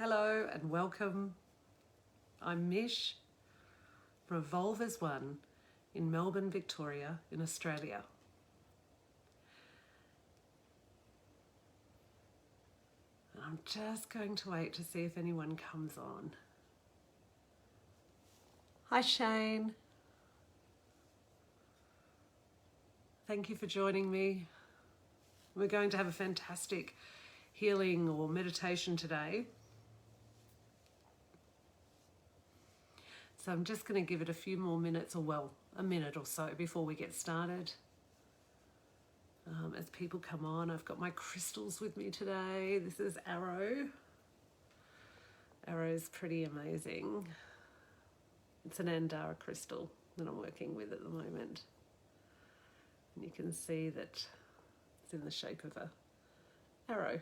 Hello and welcome. I'm Mish from Evolve as One in Melbourne, Victoria, in Australia. I'm just going to wait to see if anyone comes on. Hi Shane. Thank you for joining me. We're going to have a fantastic healing or meditation today. So I'm just going to give it a few more minutes, or well, a minute or so before we get started. As people come on, I've got my crystals with me today. This is Arrow. Arrow's pretty amazing. It's an Andara crystal that I'm working with at the moment. And you can see that it's in the shape of a arrow.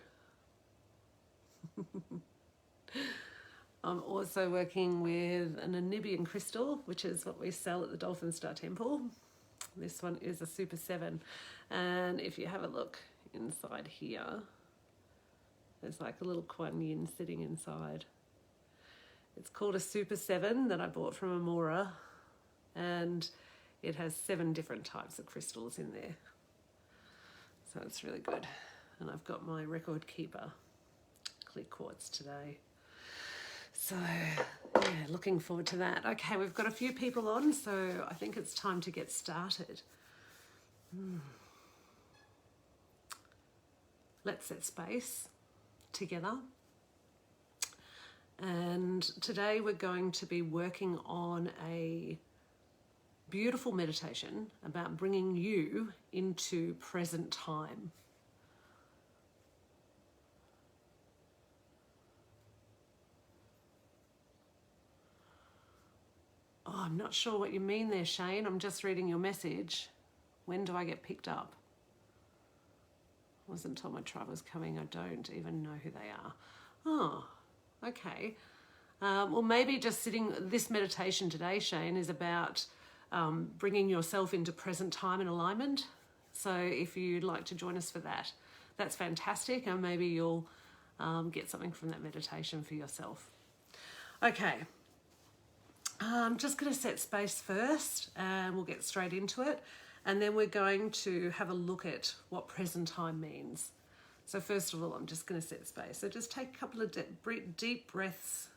I'm also working with an Namibian crystal, which is what we sell at the Dolphin Star Temple. This one is a Super 7. And if you have a look inside here, there's like a little Kuan Yin sitting inside. It's called a Super 7 that I bought from Amora. And it has 7 different types of crystals in there. So it's really good. And I've got my record keeper clear quartz today. So, yeah, looking forward to that. Okay, we've got a few people on, so I think it's time to get started. Let's set space together. And today we're going to be working on a beautiful meditation about bringing you into present time. Oh, I'm not sure what you mean there, Shane. I'm just reading your message. When do I get picked up? I wasn't told my tribe was coming. I don't even know who they are. Oh, okay. Well, maybe just sitting, this meditation today, Shane, is about bringing yourself into present time and alignment. So if you'd like to join us for that, that's fantastic. And maybe you'll get something from that meditation for yourself. Okay. I'm just going to set space first and we'll get straight into it. And then we're going to have a look at what present time means. So first of all, I'm just going to set space. So just take a couple of deep breaths.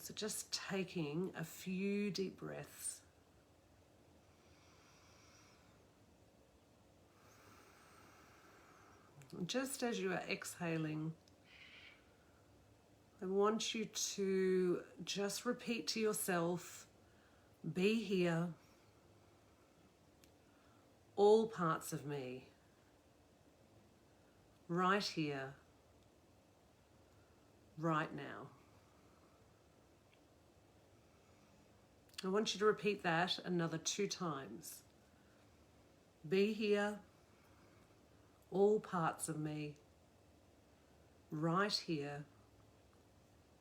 So just taking a few deep breaths. And just as you are exhaling, I want you to just repeat to yourself, be here, all parts of me, right here, right now. I want you to repeat that another 2 times. Be here, all parts of me, right here,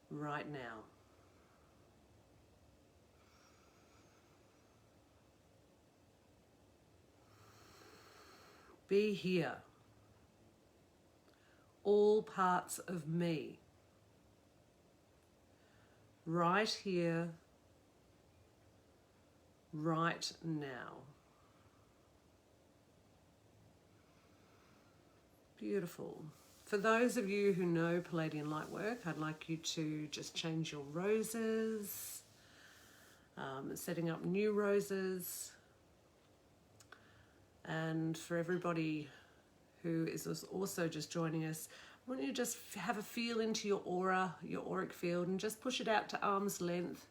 right now. Be here, all parts of me, right here, right now. Beautiful. For those of you who know Palladian Lightwork, I'd like you to just change your roses, setting up new roses. And for everybody who is also just joining us, I want you to just have a feel into your aura, your auric field, and just push it out to arm's length,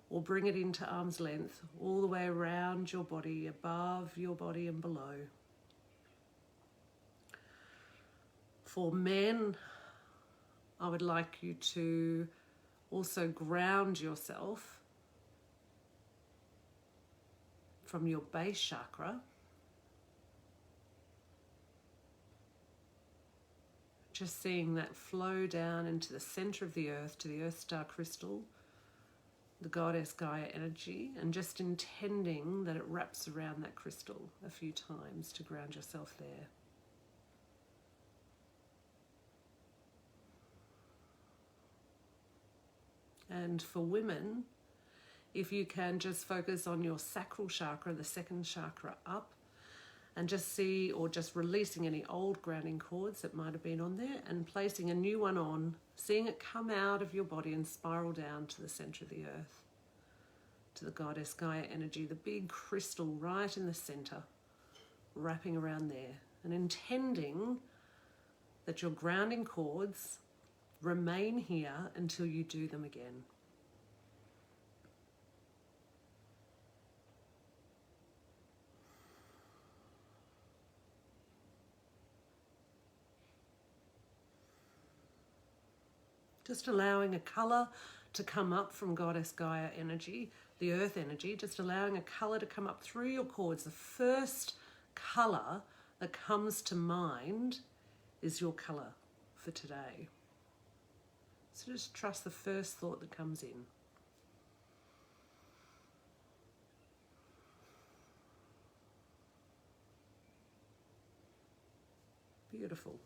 or bring it into arm's length, all the way around your body, above your body and below. For men, I would like you to also ground yourself from your base chakra just seeing that flow down into the center of the earth, to the Earth Star crystal, the goddess Gaia energy, and just intending that it wraps around that crystal a few times to ground yourself there. And for women, if you can just focus on your sacral chakra, the second chakra up, and just see, or just releasing any old grounding cords that might have been on there and placing a new one on, seeing it come out of your body and spiral down to the center of the earth, to the goddess Gaia energy, the big crystal right in the center, wrapping around there, and intending that your grounding cords remain here until you do them again. Just allowing a colour to come up from Goddess Gaia energy, the earth energy, just allowing a colour to come up through your cords. The first colour that comes to mind is your colour for today. So just trust the first thought that comes in. Beautiful.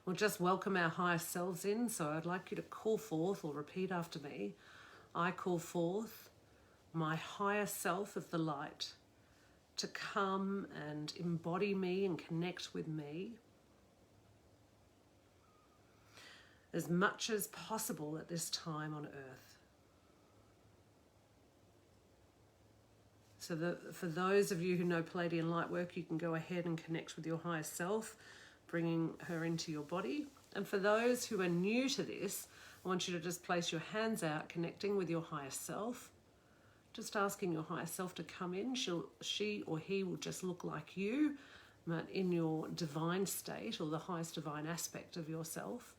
We'll just welcome our higher selves in. So I'd like you to call forth, or repeat after me. I call forth my higher self of the light to come and embody me and connect with me as much as possible at this time on earth. So for those of you who know Palladian light work, you can go ahead and connect with your higher self, bringing her into your body. And for those who are new to this, I want you to just place your hands out, connecting with your higher self, just asking your higher self to come in. She or he will just look like you, but in your divine state, or the highest divine aspect of yourself.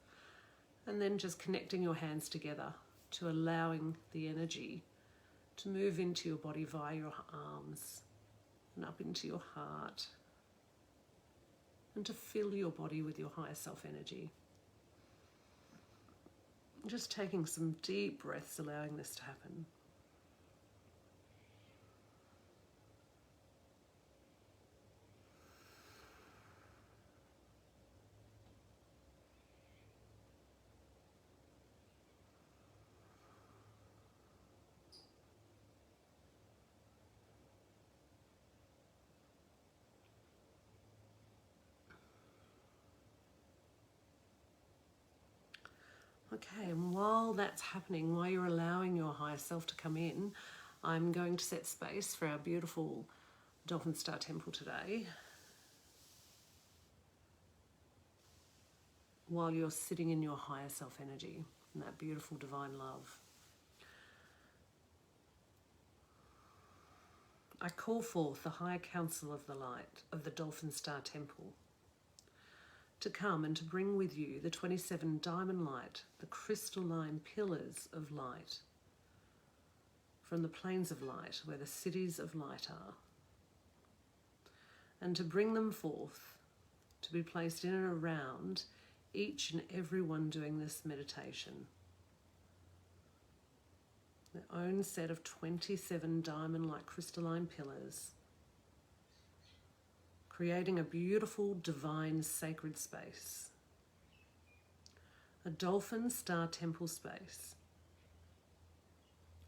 And then just connecting your hands together to allowing the energy to move into your body via your arms and up into your heart, and to fill your body with your higher self energy. Just taking some deep breaths, allowing this to happen. Okay, and while that's happening, while you're allowing your higher self to come in, I'm going to set space for our beautiful Dolphin Star Temple today. While you're sitting in your higher self energy and that beautiful divine love. I call forth the higher council of the light of the Dolphin Star Temple to come and to bring with you the 27 diamond light, the crystalline pillars of light from the plains of light, where the cities of light are, and to bring them forth to be placed in and around each and every one doing this meditation. Their own set of 27 diamond light crystalline pillars, creating a beautiful, divine, sacred space. A Dolphin Star Temple space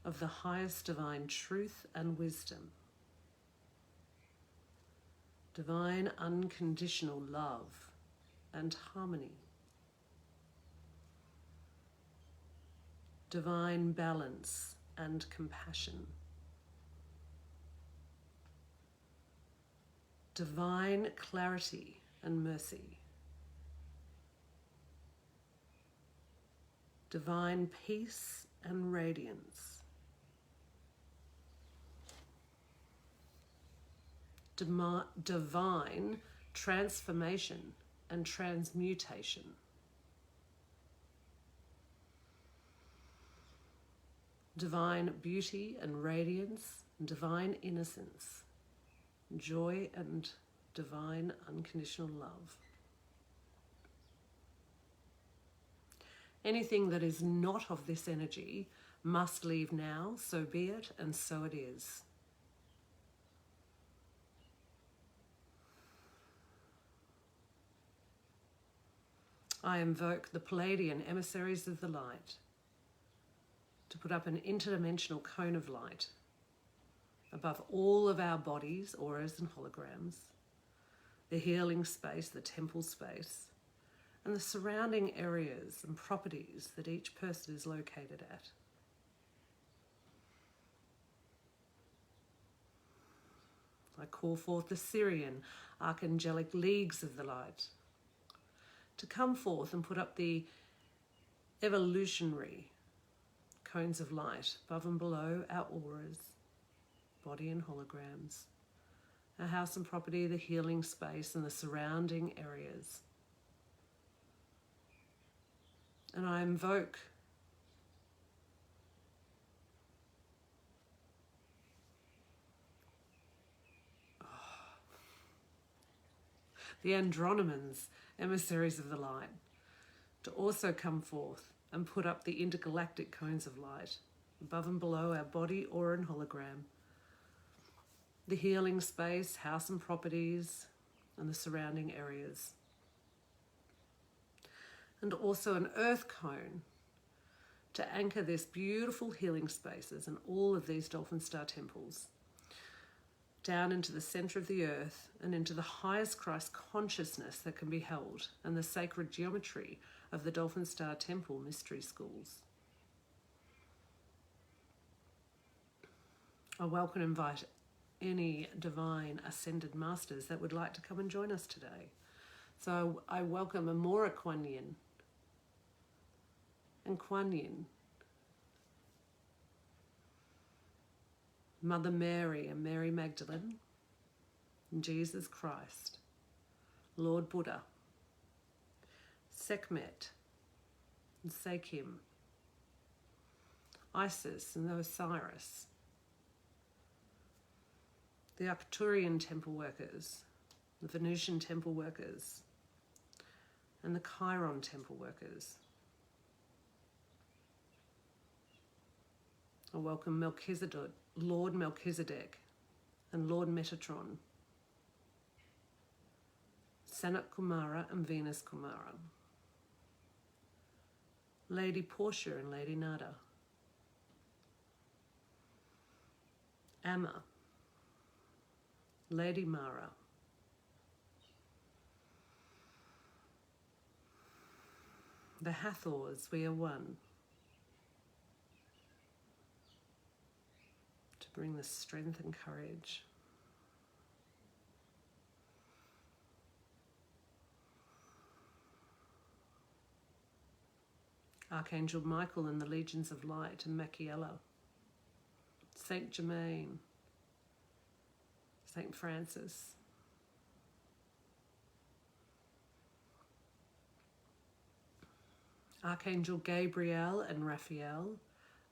of the highest divine truth and wisdom. Divine unconditional love and harmony. Divine balance and compassion. Divine clarity and mercy. Divine peace and radiance. Divine transformation and transmutation. Divine beauty and radiance, and divine innocence. Joy and divine unconditional love. Anything that is not of this energy must leave now, so be it, and so it is. I invoke the Palladian emissaries of the light to put up an interdimensional cone of light above all of our bodies, auras and holograms, the healing space, the temple space, and the surrounding areas and properties that each person is located at. I call forth the Syrian archangelic leagues of the light to come forth and put up the evolutionary cones of light above and below our auras, body and holograms, our house and property, the healing space, and the surrounding areas. And I invoke the Andronomans, emissaries of the light, to also come forth and put up the intergalactic cones of light above and below our body, aura, and hologram, the healing space, house and properties, and the surrounding areas. And also an earth cone to anchor this beautiful healing spaces and all of these dolphin star temples down into the center of the earth and into the highest Christ consciousness that can be held and the sacred geometry of the Dolphin Star Temple mystery schools. I welcome and invite any divine ascended masters that would like to come and join us today. So I welcome Amora Kuan Yin and Kuan Yin, Mother Mary and Mary Magdalene, and Jesus Christ, Lord Buddha, Sekhmet and Sekhem, Isis and Osiris, the Arcturian temple workers, the Venusian temple workers, and the Chiron temple workers. I welcome Melchizedek, Lord Melchizedek and Lord Metatron, Sanat Kumara and Venus Kumara, Lady Portia and Lady Nada, Amma, Lady Mara, the Hathors, we are one, to bring the strength and courage. Archangel Michael and the Legions of Light and Machiella, Saint Germain, Saint Francis, Archangel Gabriel and Raphael,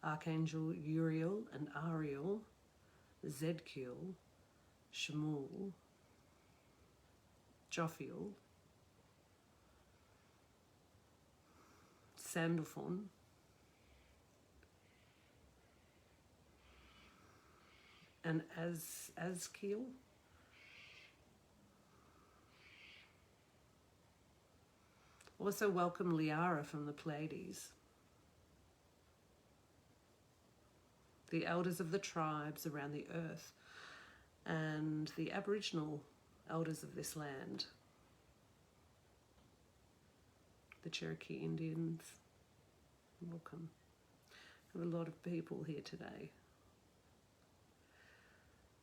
Archangel Uriel and Ariel, Zedkiel, Shemuel, Jophiel, Sandalphon, and Azkiel, also welcome Liara from the Pleiades, the elders of the tribes around the earth, and the Aboriginal elders of this land, the Cherokee Indians. Welcome. We have a lot of people here today.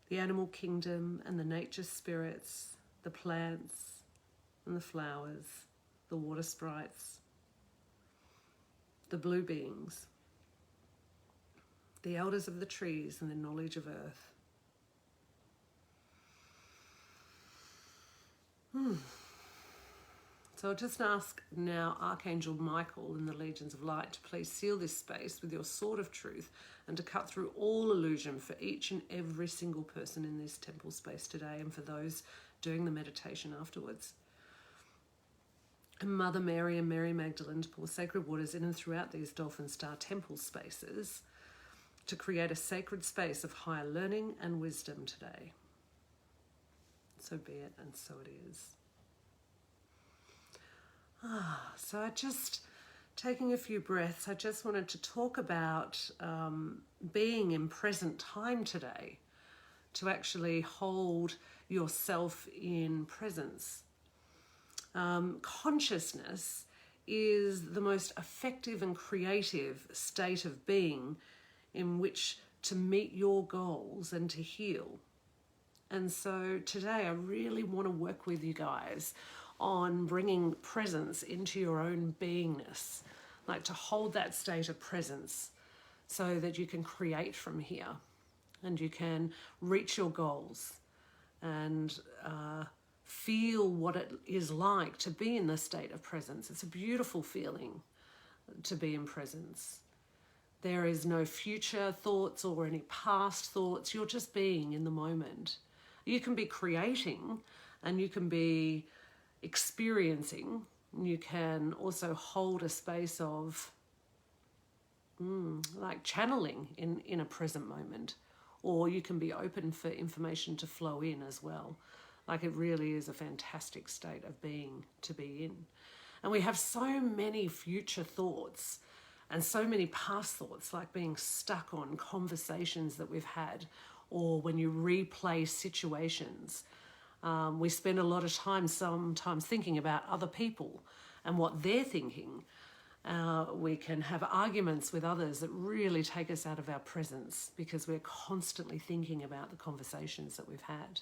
The animal kingdom and the nature spirits, the plants and the flowers, the water sprites, the blue beings, the elders of the trees and the knowledge of earth. So I'll just ask now Archangel Michael and the Legions of Light to please seal this space with your sword of truth and to cut through all illusion for each and every single person in this temple space today and for those doing the meditation afterwards. And Mother Mary and Mary Magdalene to pour sacred waters in and throughout these Dolphin Star temple spaces to create a sacred space of higher learning and wisdom today. So be it, and so it is. So I just, taking a few breaths, I just wanted to talk about being in present time today, to actually hold yourself in presence. Consciousness is the most effective and creative state of being in which to meet your goals and to heal. And so today I really want to work with you guys on bringing presence into your own beingness, like to hold that state of presence so that you can create from here and you can reach your goals and feel what it is like to be in the state of presence. It's a beautiful feeling to be in presence. There is no future thoughts or any past thoughts. You're just being in the moment. You can be creating and you can be experiencing. You can also hold a space of like channeling in a present moment. Or you can be open for information to flow in as well. Like, it really is a fantastic state of being to be in. And we have so many future thoughts and so many past thoughts, like being stuck on conversations that we've had, or when you replay situations. We spend a lot of time sometimes thinking about other people and what they're thinking. We can have arguments with others that really take us out of our presence because we're constantly thinking about the conversations that we've had.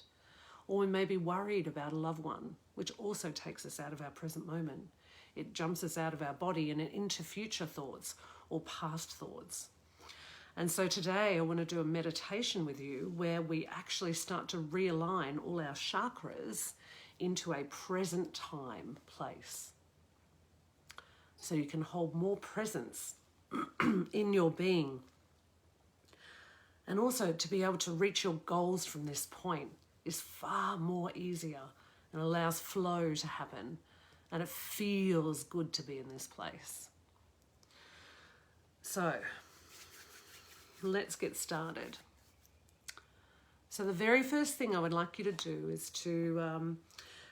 Or we may be worried about a loved one, which also takes us out of our present moment. It jumps us out of our body and into future thoughts or past thoughts. And so today I want to do a meditation with you where we actually start to realign all our chakras into a present time place. So you can hold more presence in your being. And also to be able to reach your goals from this point is far more easier and allows flow to happen. And it feels good to be in this place. So let's get started. So the very first thing I would like you to do is to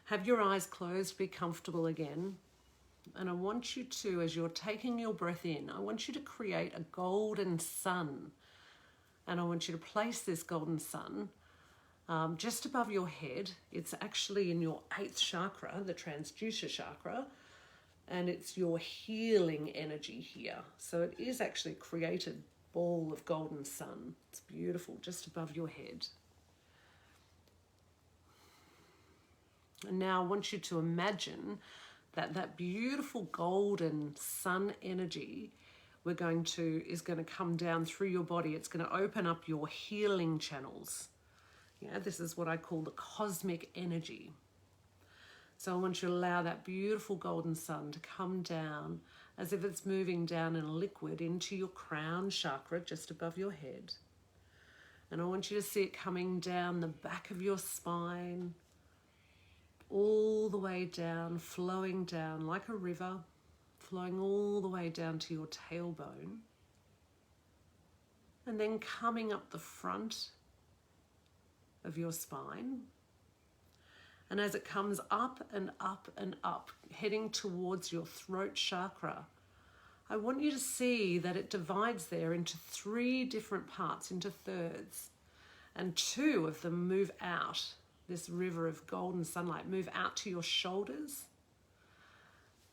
have your eyes closed, be comfortable again. And I want you to, as you're taking your breath in, I want you to create a golden sun. And I want you to place this golden sun just above your head. It's actually in your 8th chakra, the transducer chakra, and it's your healing energy here. So it is actually a created ball of golden sun. It's beautiful, just above your head. And now I want you to imagine that beautiful golden sun energy is going to come down through your body. It's going to open up your healing channels. Yeah, this is what I call the cosmic energy. So I want you to allow that beautiful golden sun to come down as if it's moving down in a liquid into your crown chakra just above your head. And I want you to see it coming down the back of your spine, all the way down, flowing down like a river, flowing all the way down to your tailbone. And then coming up the front of your spine. And as it comes up and up and up, heading towards your throat chakra, I want you to see that it divides there into 3 different parts, into thirds. And 2 of them move out, this river of golden sunlight, move out to your shoulders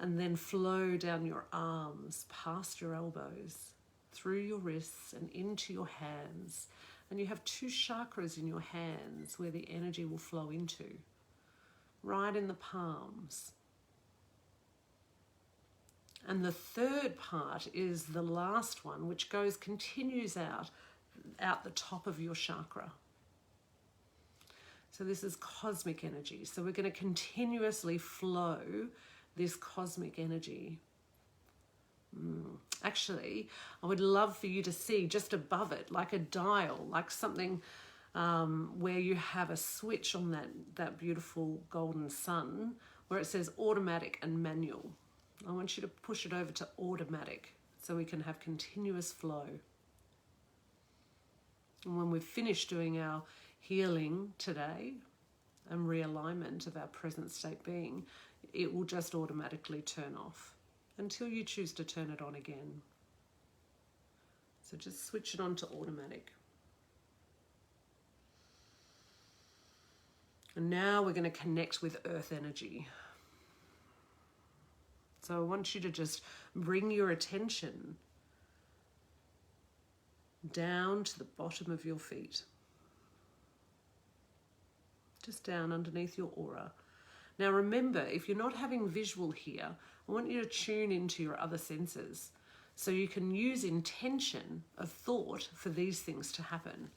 and then flow down your arms, past your elbows, through your wrists and into your hands. And you have 2 chakras in your hands where the energy will flow into, right in the palms. And the 3rd part is the last one, which continues out the top of your chakra. So this is cosmic energy. So we're going to continuously flow this cosmic energy. Actually, I would love for you to see just above it, like a dial, like something where you have a switch on that beautiful golden sun where it says automatic and manual. I want you to push it over to automatic so we can have continuous flow. And when we've finished doing our healing today and realignment of our present state being, it will just automatically turn off until you choose to turn it on again. So just switch it on to automatic. And now we're going to connect with earth energy. So I want you to just bring your attention down to the bottom of your feet. Just down underneath your aura. Now remember, if you're not having visual here, I want you to tune into your other senses. So you can use intention of thought for these things to happen.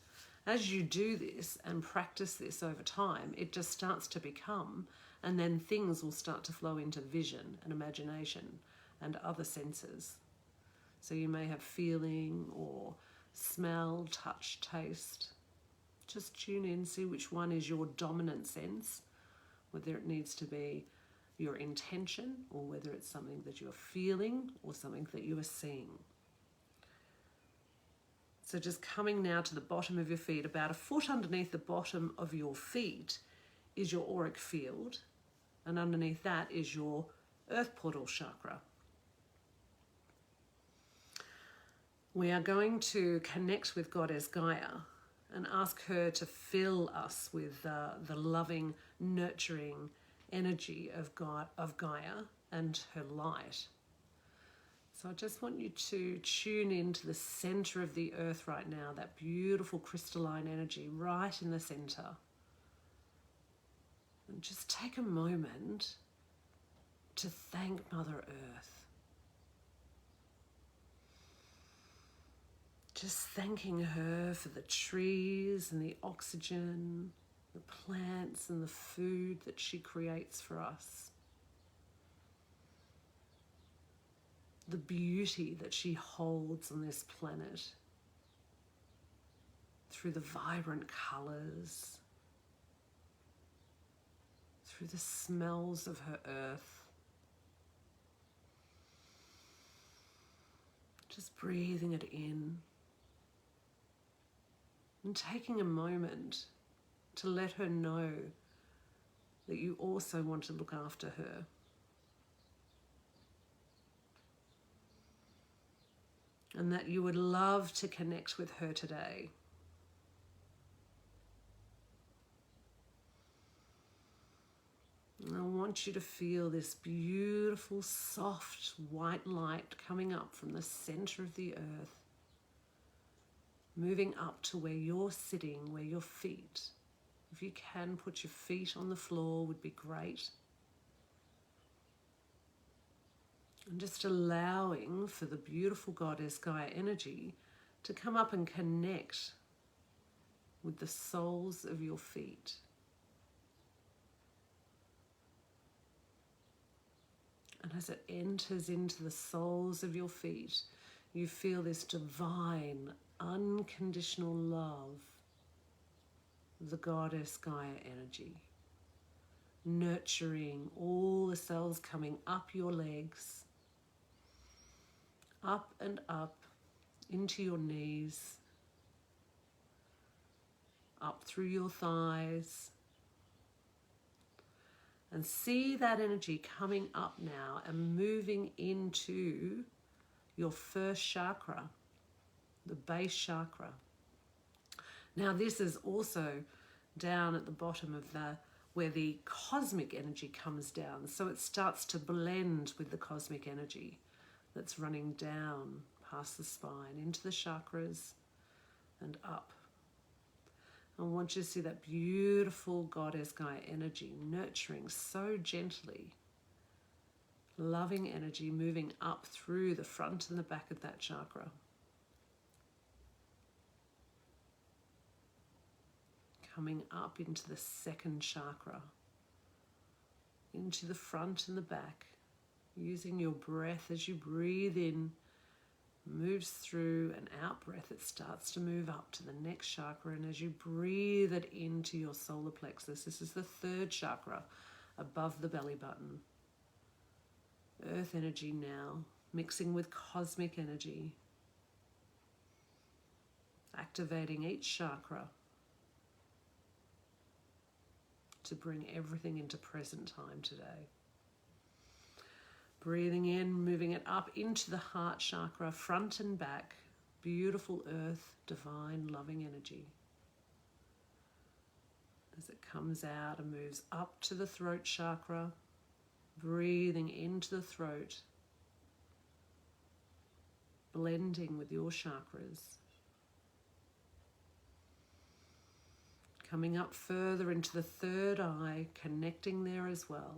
As you do this and practice this over time, it just starts to become, and then things will start to flow into vision and imagination and other senses. So you may have feeling or smell, touch, taste. Just tune in, see which one is your dominant sense, whether it needs to be your intention or whether it's something that you're feeling or something that you are seeing. So just coming now to the bottom of your feet, about a foot underneath the bottom of your feet is your auric field, and underneath that is your earth portal chakra. We are going to connect with Goddess Gaia and ask her to fill us with the loving, nurturing energy of Gaia and her light. So I just want you to tune into the center of the earth right now, that beautiful crystalline energy right in the center. And just take a moment to thank Mother Earth. Just thanking her for the trees and the oxygen, the plants and the food that she creates for us. The beauty that she holds on this planet through the vibrant colours, through the smells of her earth. Just breathing it in and taking a moment to let her know that you also want to look after her. And that you would love to connect with her today. And I want you to feel this beautiful, soft, white light coming up from the center of the earth, moving up to where you're sitting, where your feet. If you can put your feet on the floor, would be great. And just allowing for the beautiful Goddess Gaia energy to come up and connect with the soles of your feet. And as it enters into the soles of your feet, you feel this divine, unconditional love of the Goddess Gaia energy, nurturing all the cells coming up your legs, up and up into your knees, up through your thighs, and see that energy coming up now and moving into your first chakra, the base chakra. Now this is also down at the bottom of where the cosmic energy comes down, so it starts to blend with the cosmic energy that's running down past the spine into the chakras and up. I want you to see that beautiful Goddess Gaia energy nurturing so gently, loving energy moving up through the front and the back of that chakra. Coming up into the second chakra, into the front and the back, using your breath as you breathe in, moves through, and out breath, it starts to move up to the next chakra. And as you breathe it into your solar plexus, this is the third chakra above the belly button. Earth energy now mixing with cosmic energy, activating each chakra to bring everything into present time today. Breathing in, moving it up into the heart chakra, front and back. Beautiful earth, divine, loving energy. As it comes out and moves up to the throat chakra, breathing into the throat, blending with your chakras. Coming up further into the third eye, connecting there as well.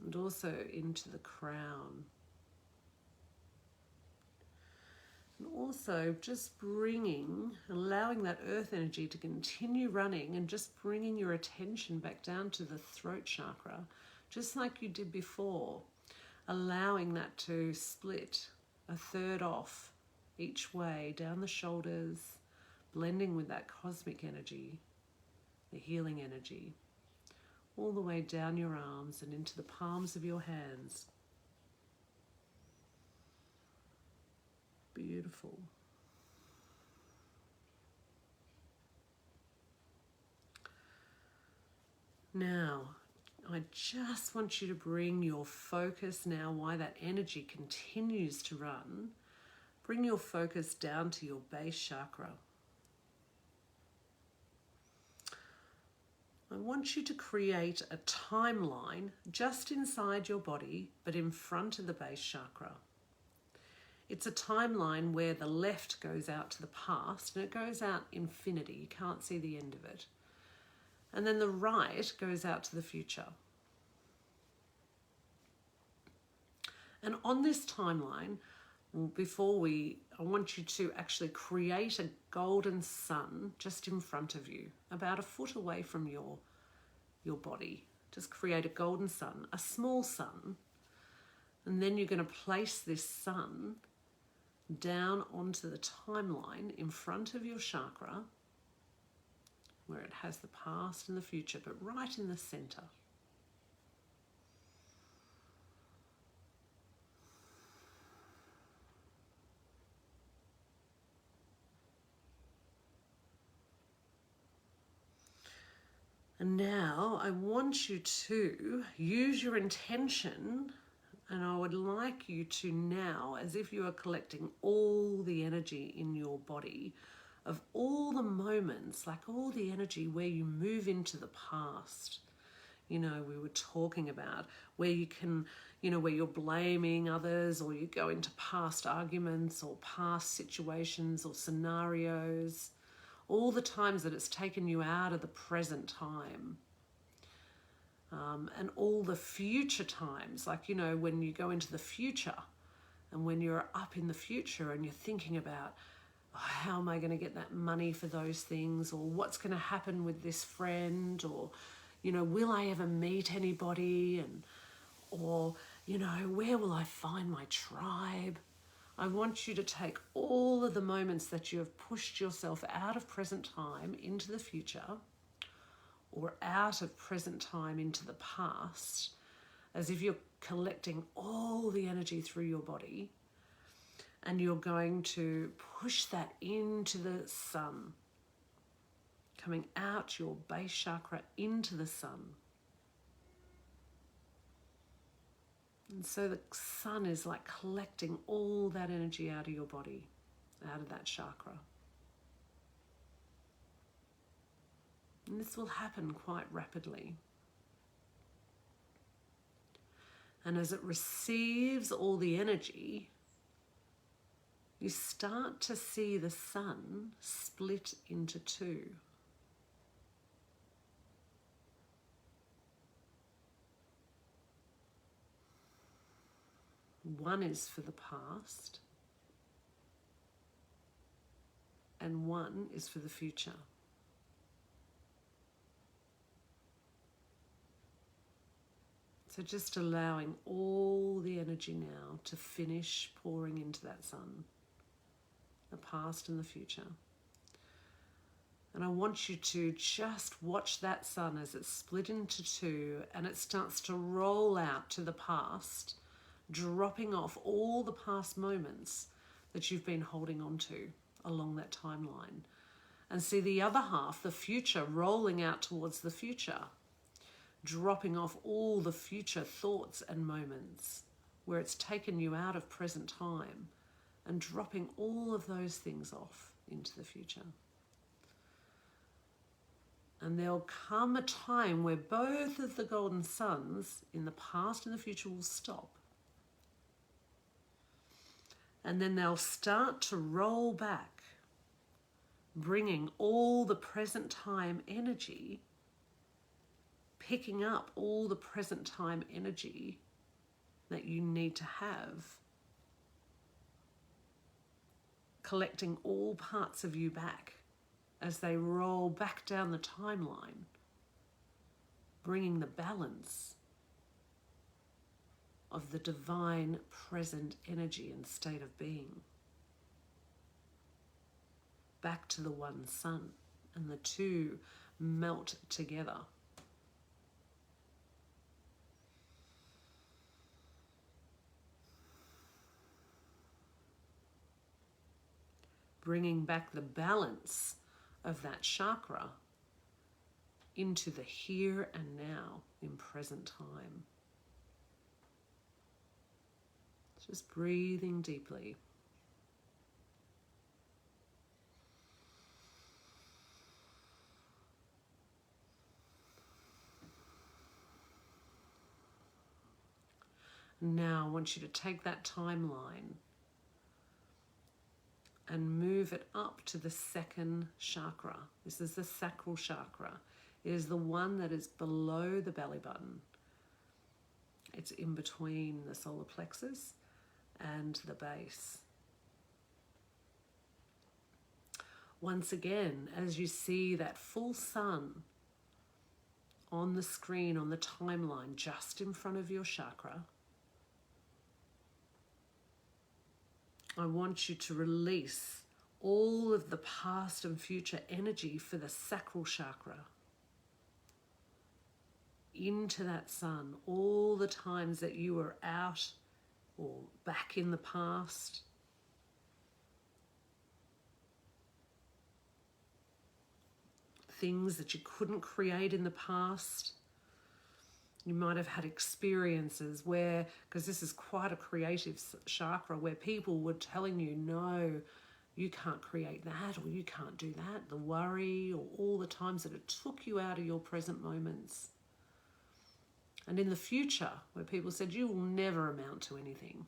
And also into the crown. And also just allowing that earth energy to continue running and just bringing your attention back down to the throat chakra, just like you did before. Allowing that to split a third off each way, down the shoulders, blending with that cosmic energy, the healing energy, all the way down your arms and into the palms of your hands. Beautiful. Now, I just want you to bring your focus now, while that energy continues to run, bring your focus down to your base chakra. I want you to create a timeline just inside your body, but in front of the base chakra. It's a timeline where the left goes out to the past, and it goes out infinity. You can't see the end of it. And then the right goes out to the future. And on this timeline, I want you to actually create a golden sun just in front of you, about a foot away from your body. Just create a golden sun, a small sun, and then you're going to place this sun down onto the timeline in front of your chakra, where it has the past and the future, but right in the center. And now I want you to use your intention, and I would like you to now, as if you are collecting all the energy in your body, of all the moments, like all the energy where you move into the past. You know, we were talking about where you can, where you're blaming others, or you go into past arguments or past situations or scenarios. All the times that it's taken you out of the present time. And all the future times, like, when you go into the future and when you're up in the future and you're thinking about, how am I going to get that money for those things, or what's going to happen with this friend, or, will I ever meet anybody, or, where will I find my tribe? I want you to take all of the moments that you have pushed yourself out of present time into the future, or out of present time into the past, as if you're collecting all the energy through your body, and you're going to push that into the sun, coming out your base chakra into the sun. And so the sun is like collecting all that energy out of your body, out of that chakra. And this will happen quite rapidly. And as it receives all the energy, you start to see the sun split into two. One is for the past, and one is for the future. So just allowing all the energy now to finish pouring into that sun, the past and the future. And I want you to just watch that sun as it's split into two, and it starts to roll out to the past, dropping off all the past moments that you've been holding on to along that timeline. And see the other half, the future, rolling out towards the future, dropping off all the future thoughts and moments where it's taken you out of present time, and dropping all of those things off into the future. And there'll come a time where both of the golden suns in the past and the future will stop. And then they'll start to roll back, bringing all the present time energy, picking up all the present time energy that you need to have, collecting all parts of you back as they roll back down the timeline, bringing the balance of the divine present energy and state of being back to the one sun, and the two melt together. Bringing back the balance of that chakra into the here and now in present time. Just breathing deeply. Now I want you to take that timeline and move it up to the second chakra. This is the sacral chakra. It is the one that is below the belly button. It's in between the solar plexus and the base. Once again, as you see that full sun on the screen, on the timeline, just in front of your chakra, I want you to release all of the past and future energy for the sacral chakra into that sun. All the times that you were out or back in the past, things that you couldn't create in the past. You might have had experiences where, because this is quite a creative chakra, where people were telling you, no, you can't create that, or you can't do that. The worry, or all the times that it took you out of your present moments. And in the future, where people said you will never amount to anything,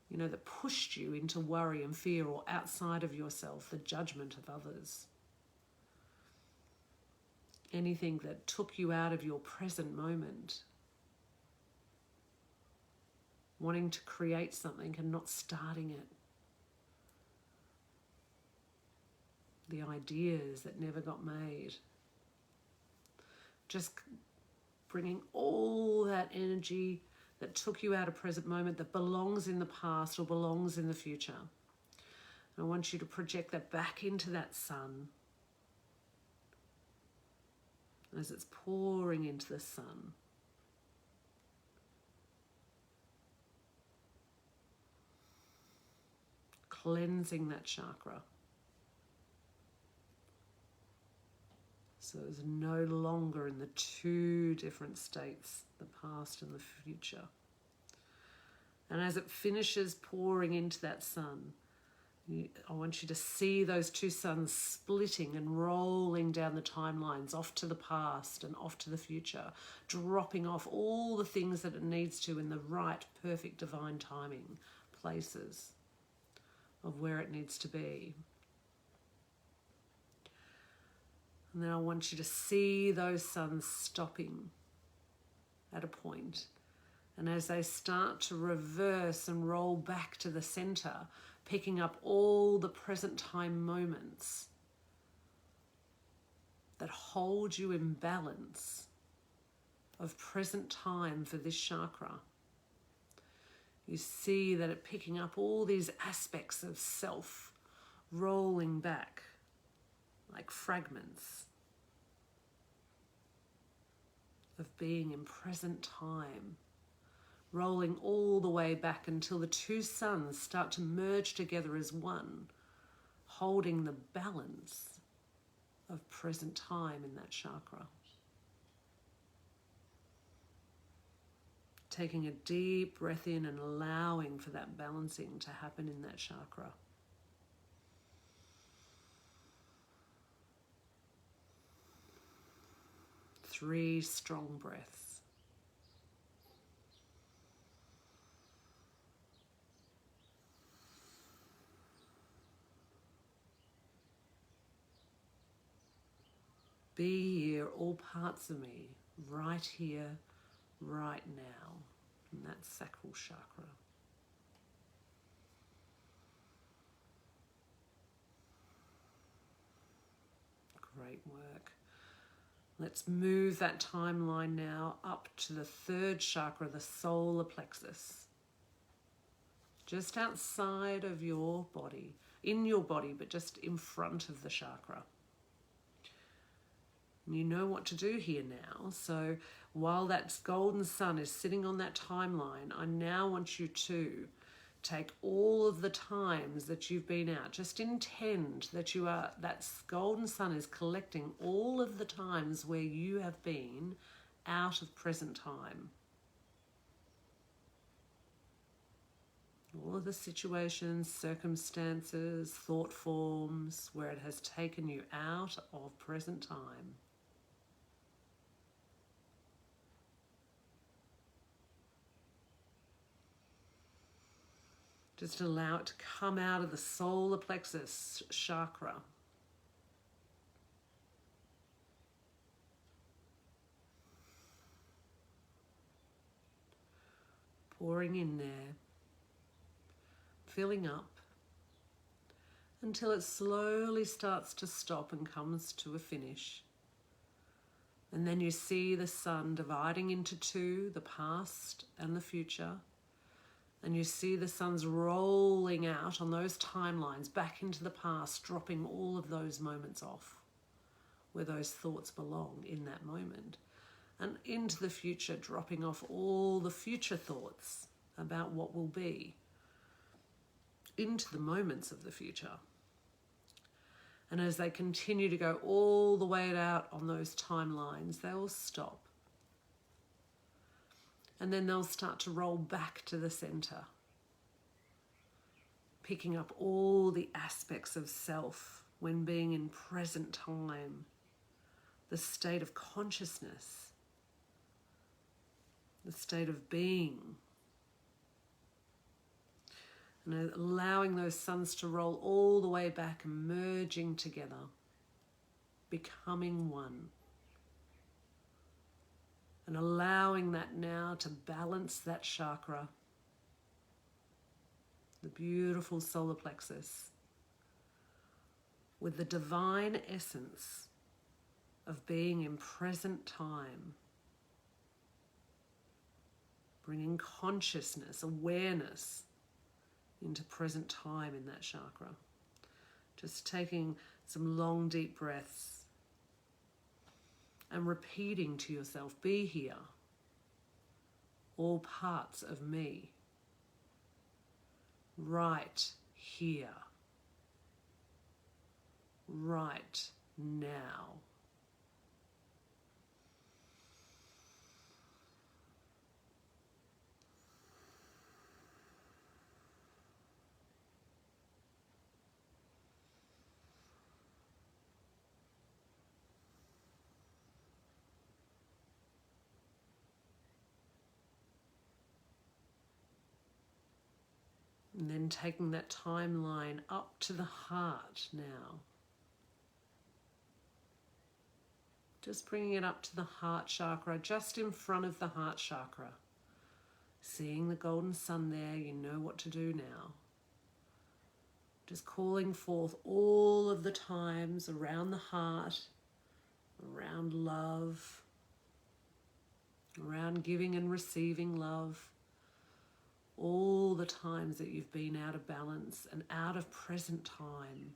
you know, that pushed you into worry and fear, or outside of yourself, the judgment of others. Anything that took you out of your present moment, wanting to create something and not starting it. The ideas that never got made. Just bringing all that energy that took you out of present moment, that belongs in the past or belongs in the future. And I want you to project that back into that sun, as it's pouring into the sun. Cleansing that chakra. So it's no longer in the two different states, the past and the future. And as it finishes pouring into that sun, I want you to see those two suns splitting and rolling down the timelines, off to the past and off to the future, dropping off all the things that it needs to in the right, perfect, divine timing places of where it needs to be. And then I want you to see those suns stopping at a point. And as they start to reverse and roll back to the center, picking up all the present time moments that hold you in balance of present time for this chakra. You see that it picking up all these aspects of self, rolling back like fragments of being in present time, rolling all the way back until the two suns start to merge together as one, holding the balance of present time in that chakra. taking a deep breath in and allowing for that balancing to happen in that chakra. Three strong breaths. Be here, all parts of me, right here, right now. And that's sacral chakra. Great work. Let's move that timeline now up to the third chakra, the solar plexus. Just outside of your body, in your body, but just in front of the chakra. And you know what to do here now. So while that golden sun is sitting on that timeline, I now want you to take all of the times that you've been out. Just intend that that golden sun is collecting all of the times where you have been out of present time. All of the situations, circumstances, thought forms where it has taken you out of present time. Just allow it to come out of the solar plexus chakra. Pouring in there, filling up until it slowly starts to stop and comes to a finish. And then you see the sun dividing into two, the past and the future. And you see the sun's rolling out on those timelines back into the past, dropping all of those moments off where those thoughts belong in that moment. And into the future, dropping off all the future thoughts about what will be into the moments of the future. And as they continue to go all the way out on those timelines, they will stop. And then they'll start to roll back to the center, picking up all the aspects of self when being in present time, the state of consciousness, the state of being, and allowing those suns to roll all the way back, merging together, becoming one. And allowing that now to balance that chakra, the beautiful solar plexus, with the divine essence of being in present time, bringing consciousness, awareness into present time in that chakra. Just taking some long, deep breaths. And repeating to yourself, be here, all parts of me, right here, right now. And then taking that timeline up to the heart now. Just bringing it up to the heart chakra, just in front of the heart chakra. Seeing the golden sun there, you know what to do now. Just calling forth all of the times around the heart, around love, around giving and receiving love. All the times that you've been out of balance and out of present time,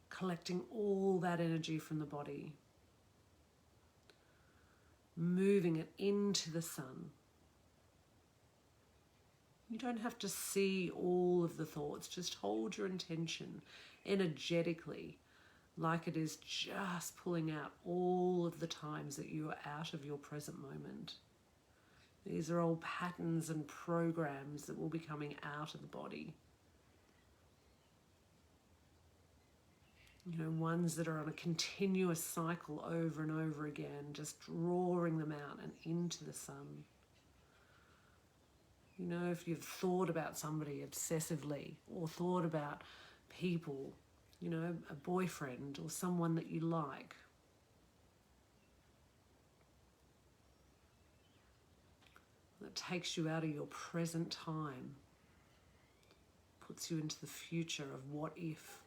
collecting all that energy from the body, moving it into the sun. You don't have to see all of the thoughts, just hold your intention energetically, like it is just pulling out all of the times that you are out of your present moment. These are old patterns and programs that will be coming out of the body. You know, ones that are on a continuous cycle over and over again, just drawing them out and into the sun. You know, if you've thought about somebody obsessively or thought about people, you know, a boyfriend or someone that you like, that takes you out of your present time, puts you into the future of what if.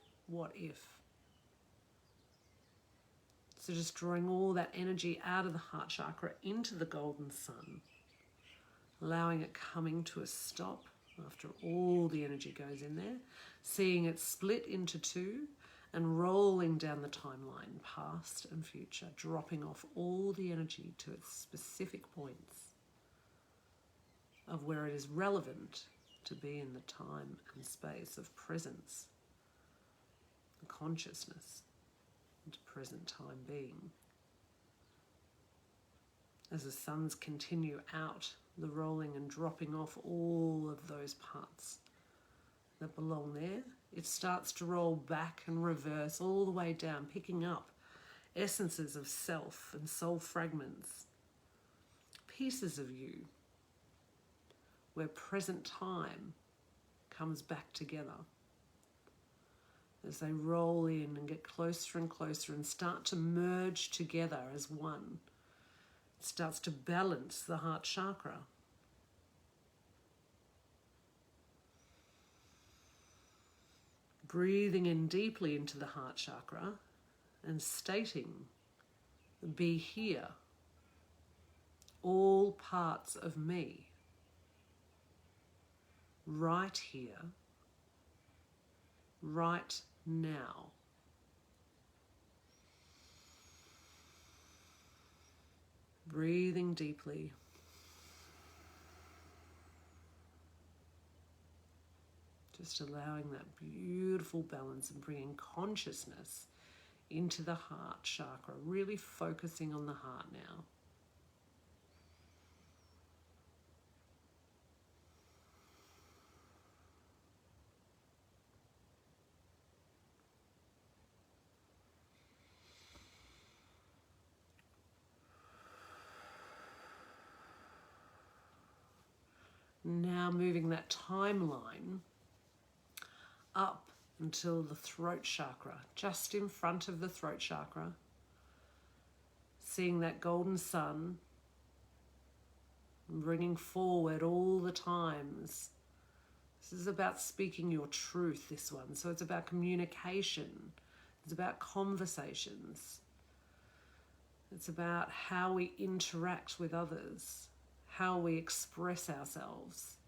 So just drawing all that energy out of the heart chakra into the golden sun, allowing it coming to a stop after all the energy goes in there, seeing it split into two and rolling down the timeline, past and future, dropping off all the energy to its specific points of where it is relevant to be in the time and space of presence, the consciousness, and present time being. As the suns continue out, the rolling and dropping off all of those parts that belong there, it starts to roll back and reverse all the way down, picking up essences of self and soul fragments, pieces of you, where present time comes back together. As they roll in and get closer and closer and start to merge together as one, it starts to balance the heart chakra. Breathing in deeply into the heart chakra and stating, be here, all parts of me, right here, right now. Breathing deeply. Just allowing that beautiful balance and bringing consciousness into the heart chakra, really focusing on the heart now. Now moving that timeline up until the throat chakra, just in front of the throat chakra, seeing that golden sun, bringing forward all the times. This is about speaking your truth, this one. So it's about communication. It's about conversations. It's about how we interact with others, how we express ourselves.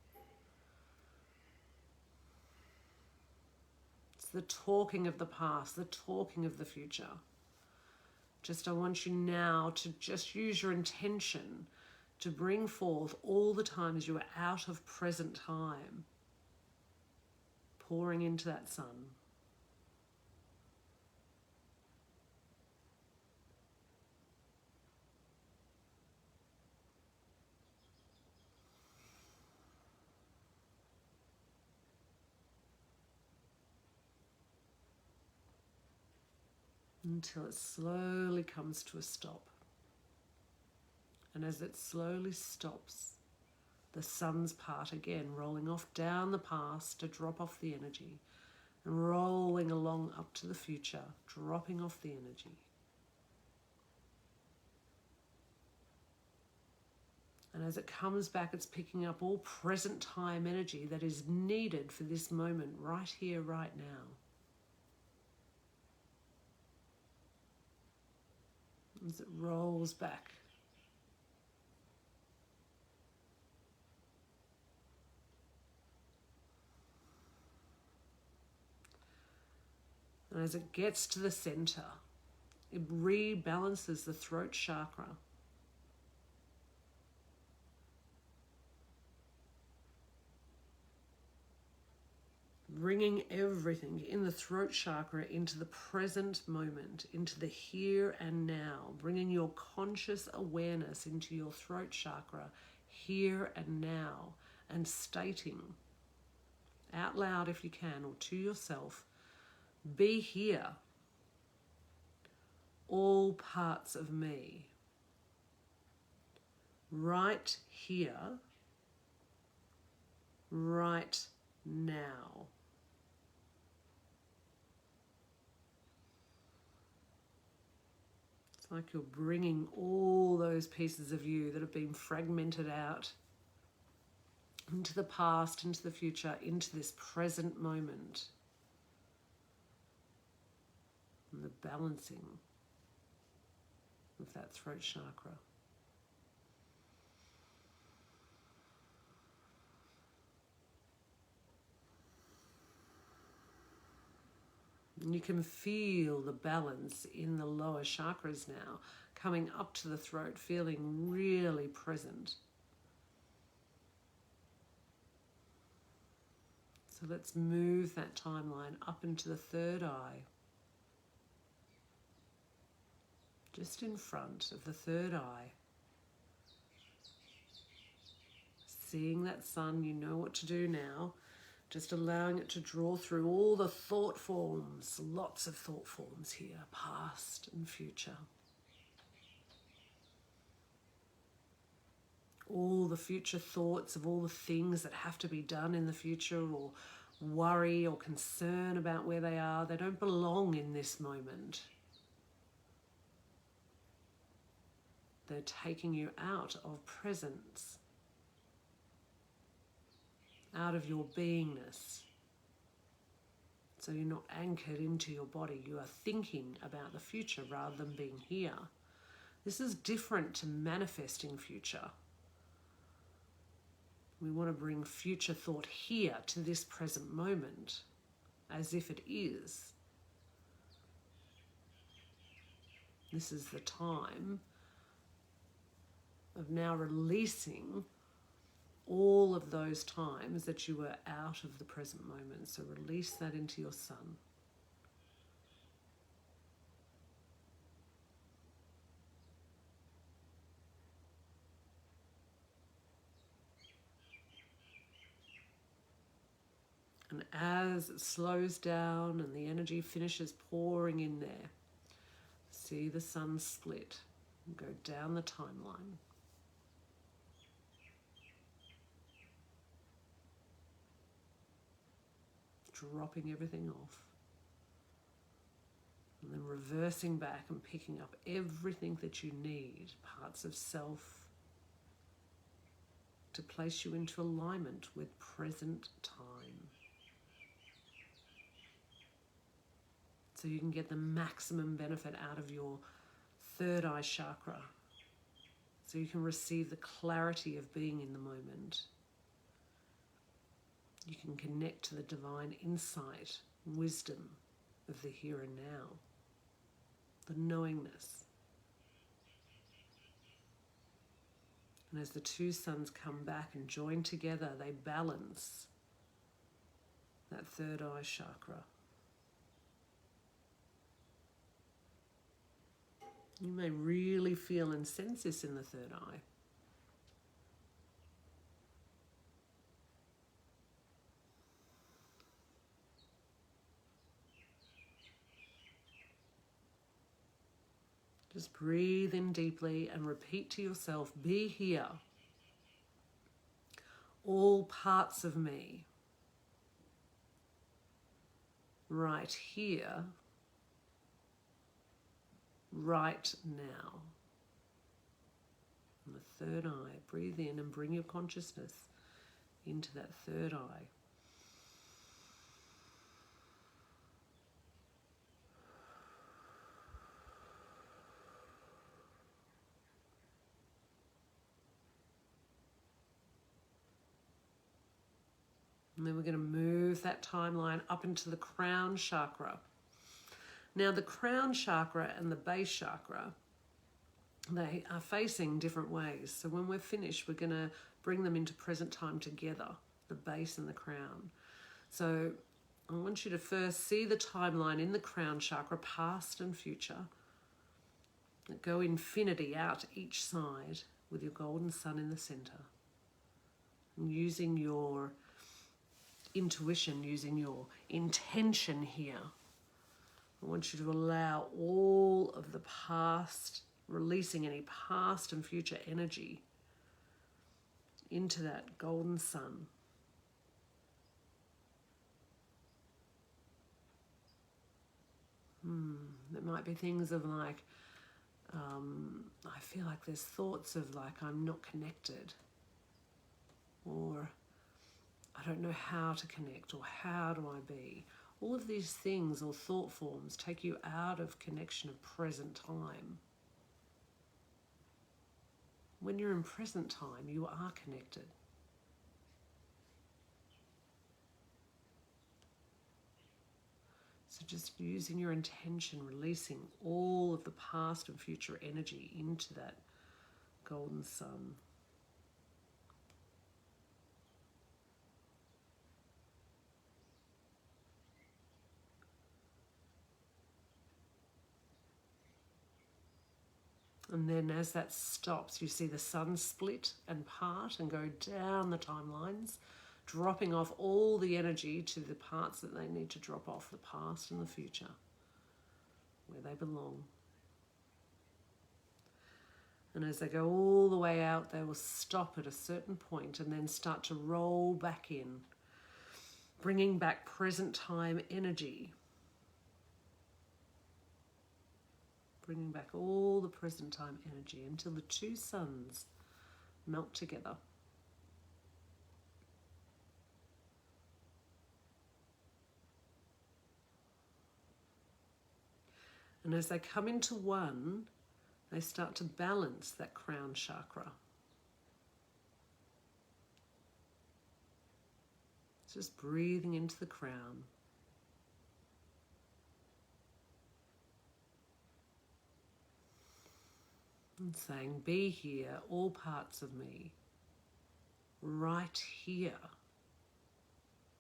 It's the talking of the past, the talking of the future. I want you now to just use your intention to bring forth all the times you are out of present time, pouring into that sun. Until it slowly comes to a stop. And as it slowly stops, the suns part again, rolling off down the past to drop off the energy, and rolling along up to the future, dropping off the energy. And as it comes back, it's picking up all present time energy that is needed for this moment, right here, right now. As it rolls back. And as it gets to the center, it rebalances the throat chakra. Bringing everything in the throat chakra into the present moment, into the here and now, bringing your conscious awareness into your throat chakra here and now, and stating out loud if you can, or to yourself, be here, all parts of me, right here, right now. It's like you're bringing all those pieces of you that have been fragmented out into the past, into the future, into this present moment. And the balancing of that throat chakra. And you can feel the balance in the lower chakras now, coming up to the throat, feeling really present. So let's move that timeline up into the third eye. Just in front of the third eye. Seeing that sun, you know what to do now. Just allowing it to draw through all the thought forms, lots of thought forms here, past and future. All the future thoughts of all the things that have to be done in the future, or worry or concern about where they are, they don't belong in this moment. They're taking you out of presence, out of your beingness. So you're not anchored into your body. You are thinking about the future rather than being here. This is different to manifesting future. We want to bring future thought here to this present moment, as if it is. This is the time of now releasing all of those times that you were out of the present moment. So release that into your sun. And as it slows down and the energy finishes pouring in there, see the sun split and go down the timeline. Dropping everything off. And then reversing back and picking up everything that you need, parts of self, to place you into alignment with present time. So you can get the maximum benefit out of your third eye chakra. So you can receive the clarity of being in the moment. You can connect to the divine insight, wisdom of the here and now, the knowingness. And as the two suns come back and join together, they balance that third eye chakra. You may really feel and sense this in the third eye. Just breathe in deeply and repeat to yourself, be here. All parts of me. Right here. Right now. And the third eye, breathe in and bring your consciousness into that third eye. And then we're going to move that timeline up into the crown chakra. Now the crown chakra and the base chakra, they are facing different ways. So when we're finished, we're going to bring them into present time together, the base and the crown. So I want you to first see the timeline in the crown chakra, past and future. Go infinity out each side with your golden sun in the center. using your intuition, using your intention here. I want you to allow all of the past, releasing any past and future energy into that golden sun. There might be things of like, I feel like there's thoughts of like, I'm not connected, or I don't know how to connect, or how do I be? All of these things or thought forms take you out of connection of present time. When you're in present time, you are connected. So just using your intention, releasing all of the past and future energy into that golden sun. And then as that stops, you see the sun split and part and go down the timelines, dropping off all the energy to the parts that they need to drop off, the past and the future, where they belong. And as they go all the way out, they will stop at a certain point and then start to roll back in, bringing back present time energy. Bringing back all the present time energy until the two suns melt together. And as they come into one, they start to balance that crown chakra. Just breathing into the crown. And saying, be here, all parts of me, right here,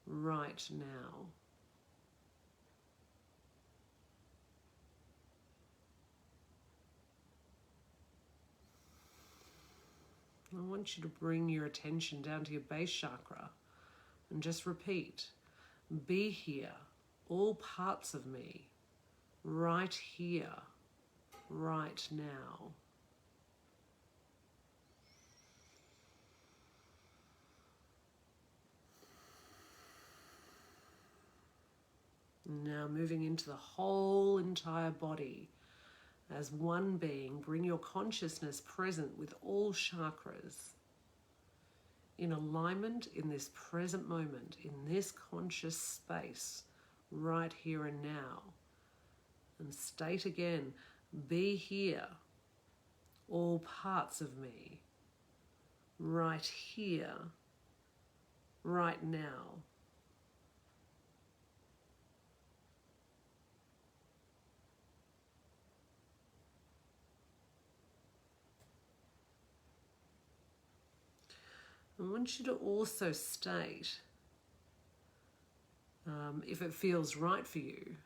right now. I want you to bring your attention down to your base chakra and just repeat, be here, all parts of me, right here, right now. Now moving into the whole entire body. As one being, bring your consciousness present with all chakras in alignment in this present moment, in this conscious space, right here and now. And state again, be here, all parts of me, right here, right now. I want you to also state, if it feels right for you,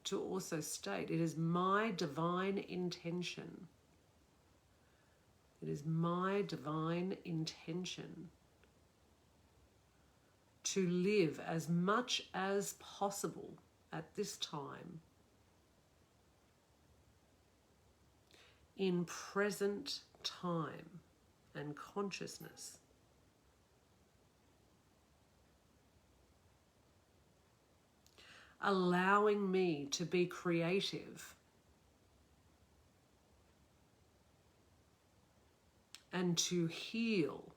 to also state, it is my divine intention. It is my divine intention to live as much as possible at this time in present time and consciousness. Allowing me to be creative and to heal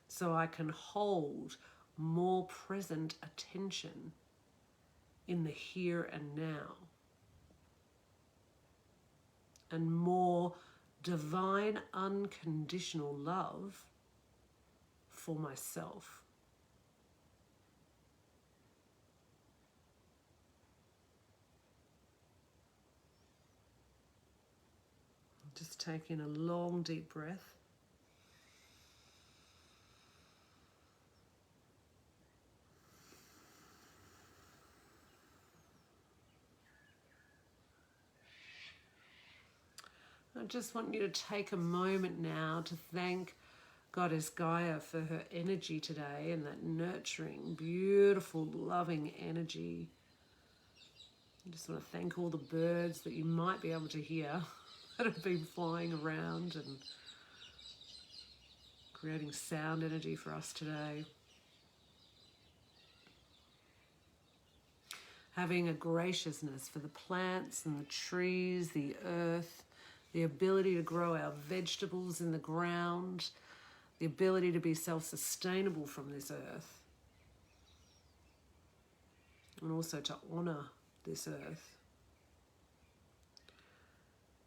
so I can hold more present attention in the here and now, and more divine unconditional love for myself. Just take in a long, deep breath. I just want you to take a moment now to thank Goddess Gaia for her energy today and that nurturing, beautiful, loving energy. I just want to thank all the birds that you might be able to hear that have been flying around and creating sound energy for us today. Having a graciousness for the plants and the trees, the earth, the ability to grow our vegetables in the ground, the ability to be self-sustainable from this earth, and also to honour this earth.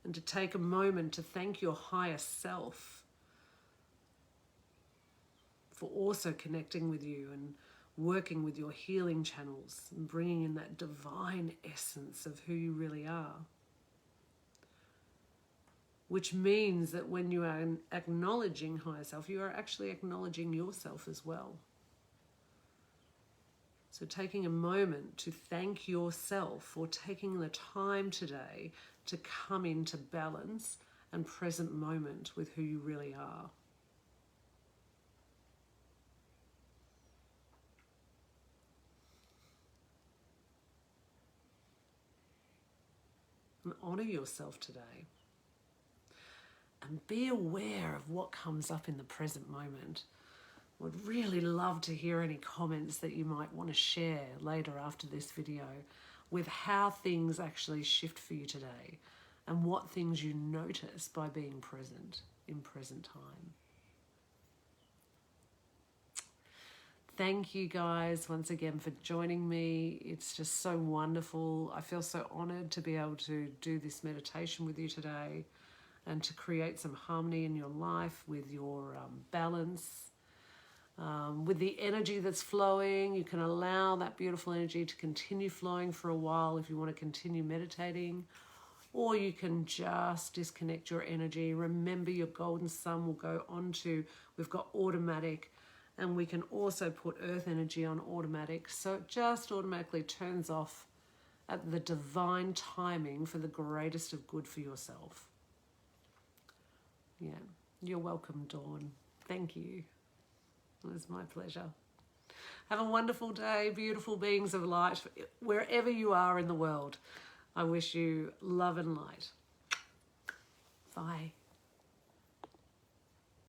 And to take a moment to thank your higher self for also connecting with you and working with your healing channels and bringing in that divine essence of who you really are. Which means that when you are acknowledging higher self, you are actually acknowledging yourself as well. So taking a moment to thank yourself for taking the time today to come into balance and present moment with who you really are. And honour yourself today. And be aware of what comes up in the present moment. Would really love to hear any comments that you might want to share later after this video with how things actually shift for you today and what things you notice by being present in present time. Thank you guys once again for joining me. It's just so wonderful. I feel so honoured to be able to do this meditation with you today and to create some harmony in your life with your balance, with the energy that's flowing. You can allow that beautiful energy to continue flowing for a while if you want to continue meditating, or you can just disconnect your energy. Remember, your golden sun will go on to, we've got automatic, and we can also put earth energy on automatic, so it just automatically turns off at the divine timing for the greatest of good for yourself. Yeah, you're welcome, Dawn. Thank you. It was my pleasure. Have a wonderful day, beautiful beings of light, wherever you are in the world. I wish you love and light. Bye.